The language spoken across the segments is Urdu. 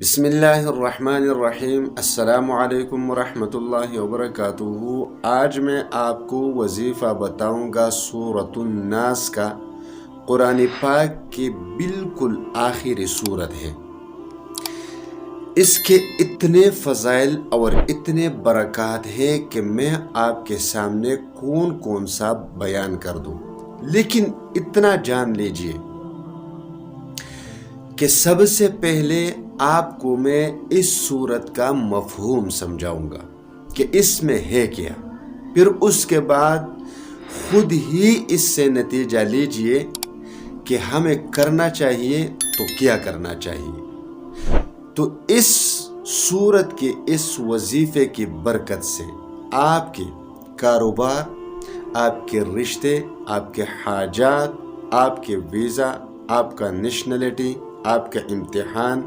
بسم اللہ الرحمن الرحیم۔ السلام علیکم ورحمۃ اللہ وبرکاتہ۔ آج میں آپ کو وظیفہ بتاؤں گا سورۃ الناس کا۔ قرآن پاک کی بالکل آخری سورت ہے۔ اس کے اتنے فضائل اور اتنے برکات ہیں کہ میں آپ کے سامنے کون سا بیان کر دوں، لیکن اتنا جان لیجئے کہ سب سے پہلے آپ کو میں اس سورت کا مفہوم سمجھاؤں گا کہ اس میں ہے کیا، پھر اس کے بعد خود ہی اس سے نتیجہ لیجئے کہ ہمیں کرنا چاہیے تو کیا کرنا چاہیے۔ تو اس سورت کے اس وظیفے کی برکت سے آپ کے کاروبار، آپ کے رشتے، آپ کے حاجات، آپ کے ویزا، آپ کا نیشنلٹی، آپ کا امتحان،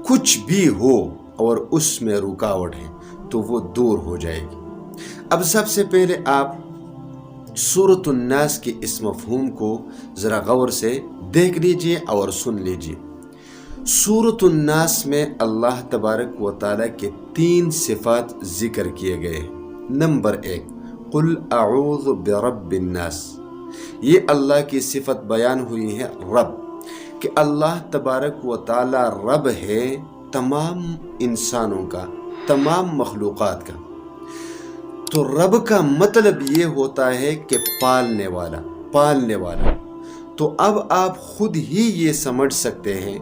کچھ بھی ہو اور اس میں رکاوٹ ہے تو وہ دور ہو جائے گی۔ اب سب سے پہلے آپ سورۃ الناس کے اس مفہوم کو ذرا غور سے دیکھ لیجئے اور سن لیجئے۔ سورۃ الناس میں اللہ تبارک و تعالیٰ کے 3 صفات ذکر کیے گئے ہیں۔ نمبر 1، قل اعوذ برب الناس۔ یہ اللہ کی صفت بیان ہوئی ہے، رب، کہ اللہ تبارک و تعالیٰ رب ہے تمام انسانوں کا، تمام مخلوقات کا۔ تو رب کا مطلب یہ ہوتا ہے کہ پالنے والا۔ تو اب آپ خود ہی یہ سمجھ سکتے ہیں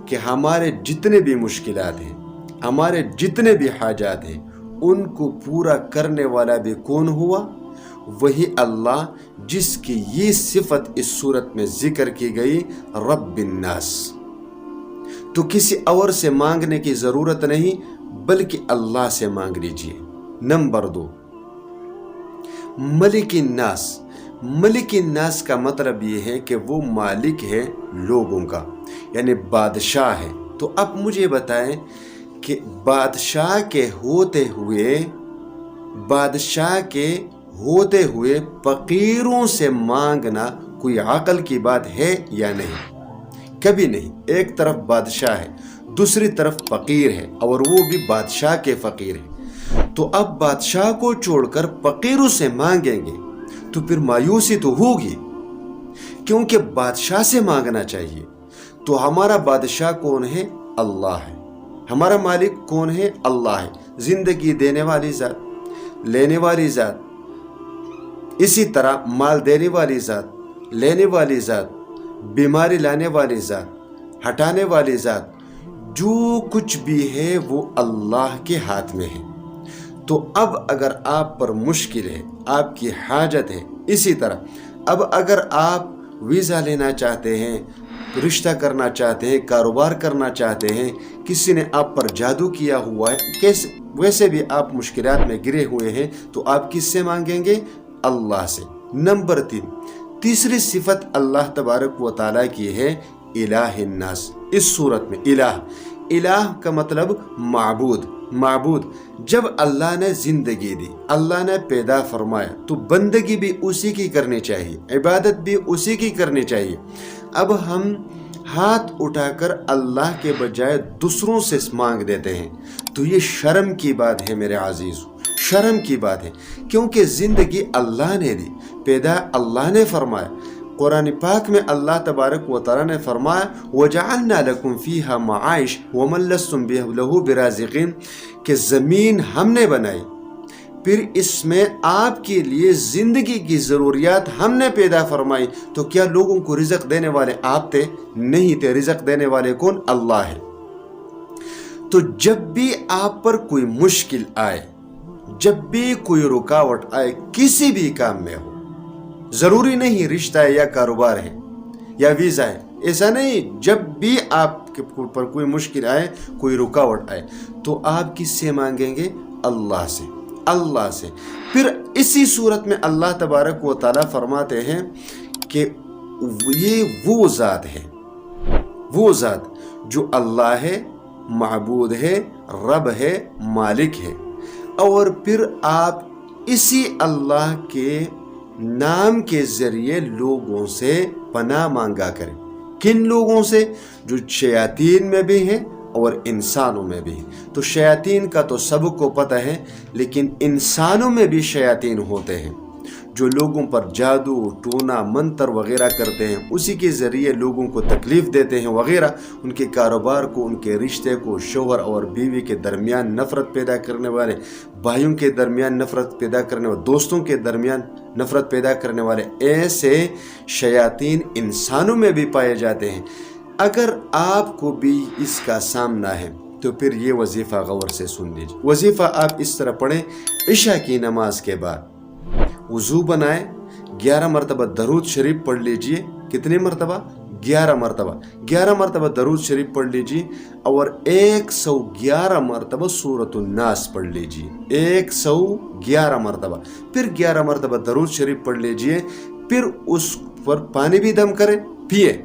کہ ہمارے جتنے بھی مشکلات ہیں، ہمارے جتنے بھی حاجات ہیں، ان کو پورا کرنے والا بھی کون ہوا؟ وہی اللہ، جس کی یہ صفت اس صورت میں ذکر کی گئی، رب الناس۔ تو کسی اور سے مانگنے کی ضرورت نہیں، بلکہ اللہ سے مانگ لیجیے۔ نمبر 2، ملک الناس۔ ملک الناس کا مطلب یہ ہے کہ وہ مالک ہے لوگوں کا، یعنی بادشاہ ہے۔ تو اب مجھے بتائیں کہ بادشاہ کے ہوتے ہوئے فقیروں سے مانگنا کوئی عقل کی بات ہے یا نہیں؟ کبھی نہیں۔ ایک طرف بادشاہ ہے، دوسری طرف فقیر ہے، اور وہ بھی بادشاہ کے فقیر ہے۔ تو اب بادشاہ کو چھوڑ کر فقیروں سے مانگیں گے تو پھر مایوسی تو ہوگی، کیونکہ بادشاہ سے مانگنا چاہیے۔ تو ہمارا بادشاہ کون ہے؟ اللہ ہے۔ ہمارا مالک کون ہے؟ اللہ ہے۔ زندگی دینے والی ذات، لینے والی ذات، اسی طرح مال دینے والی ذات، لینے والی ذات، بیماری لانے والی ذات، ہٹانے والی ذات، جو کچھ بھی ہے وہ اللہ کے ہاتھ میں ہے۔ تو اب اگر آپ پر مشکل ہے، آپ کی حاجت ہے، اسی طرح اب اگر آپ ویزا لینا چاہتے ہیں، رشتہ کرنا چاہتے ہیں، کاروبار کرنا چاہتے ہیں، کسی نے آپ پر جادو کیا ہوا ہے، ویسے بھی آپ مشکلات میں گرے ہوئے ہیں، تو آپ کس سے مانگیں گے؟ اللہ سے۔ نمبر 3، تیسری صفت اللہ تبارک و تعالیٰ کی ہے الہ الناس۔ اس صورت میں الہ کا مطلب معبود۔ جب اللہ نے زندگی دی، اللہ نے پیدا فرمایا، تو بندگی بھی اسی کی کرنی چاہیے، عبادت بھی اسی کی کرنی چاہیے۔ اب ہم ہاتھ اٹھا کر اللہ کے بجائے دوسروں سے مانگ دیتے ہیں، تو یہ شرم کی بات ہے میرے عزیزو، شرم کی بات ہے، کیونکہ زندگی اللہ نے دی، پیدا اللہ نے فرمایا۔ قرآن پاک میں اللہ تبارک و تعالیٰ نے فرمایا وَجَعَلْنَا لَكُمْ فِيهَا مَعَائِشَ وَمَن لَّسْتُمْ لَهُ بِرَازِقِينَ، کہ زمین ہم نے بنائی، پھر اس میں آپ کے لیے زندگی کی ضروریات ہم نے پیدا فرمائی، تو کیا لوگوں کو رزق دینے والے آپ تھے؟ نہیں تھے۔ رزق دینے والے کون؟ اللہ ہے۔ تو جب بھی آپ پر کوئی مشکل آئے، جب بھی کوئی رکاوٹ آئے، کسی بھی کام میں ہو، ضروری نہیں رشتہ ہے یا کاروبار ہے یا ویزا ہے، ایسا نہیں، جب بھی آپ کے پر کوئی مشکل آئے، کوئی رکاوٹ آئے، تو آپ کس سے مانگیں گے؟ اللہ سے۔ پھر اسی صورت میں اللہ تبارک و تعالیٰ فرماتے ہیں کہ یہ وہ ذات جو اللہ ہے، معبود ہے، رب ہے، مالک ہے۔ اور پھر آپ اسی اللہ کے نام کے ذریعے لوگوں سے پناہ مانگا کریں۔ کن لوگوں سے؟ جو شیاطین میں بھی ہیں اور انسانوں میں بھی۔ تو شیاطین کا تو سب کو پتہ ہے، لیکن انسانوں میں بھی شیاطین ہوتے ہیں جو لوگوں پر جادو، ٹونا، منتر وغیرہ کرتے ہیں، اسی کے ذریعے لوگوں کو تکلیف دیتے ہیں وغیرہ، ان کے کاروبار کو، ان کے رشتے کو، شوہر اور بیوی کے درمیان نفرت پیدا کرنے والے، بھائیوں کے درمیان نفرت پیدا کرنے والے، دوستوں کے درمیان نفرت پیدا کرنے والے ایسے شیاطین انسانوں میں بھی پائے جاتے ہیں۔ اگر آپ کو بھی اس کا سامنا ہے تو پھر یہ وظیفہ غور سے سن لیجیے۔ وظیفہ آپ اس طرح پڑھیں: عشاء کی نماز کے بعد وضو بنائیں، 11 مرتبہ درود شریف پڑھ لیجئے۔ کتنے مرتبہ؟ 11 مرتبہ۔ 11 مرتبہ درود شریف پڑھ لیجئے اور 111 مرتبہ سورۃ الناس پڑھ لیجئے۔ 111 مرتبہ، پھر 11 مرتبہ درود شریف پڑھ لیجئے، پھر اس پر پانی بھی دم کریں، پیئے،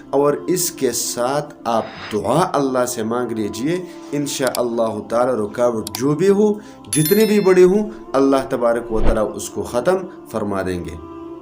اور اس کے ساتھ آپ دعا اللہ سے مانگ لیجئے۔ انشاءاللہ تعالی رکاوٹ جو بھی ہو، جتنی بھی بڑی ہوں، اللہ تبارک و تعالی اس کو ختم فرما دیں گے۔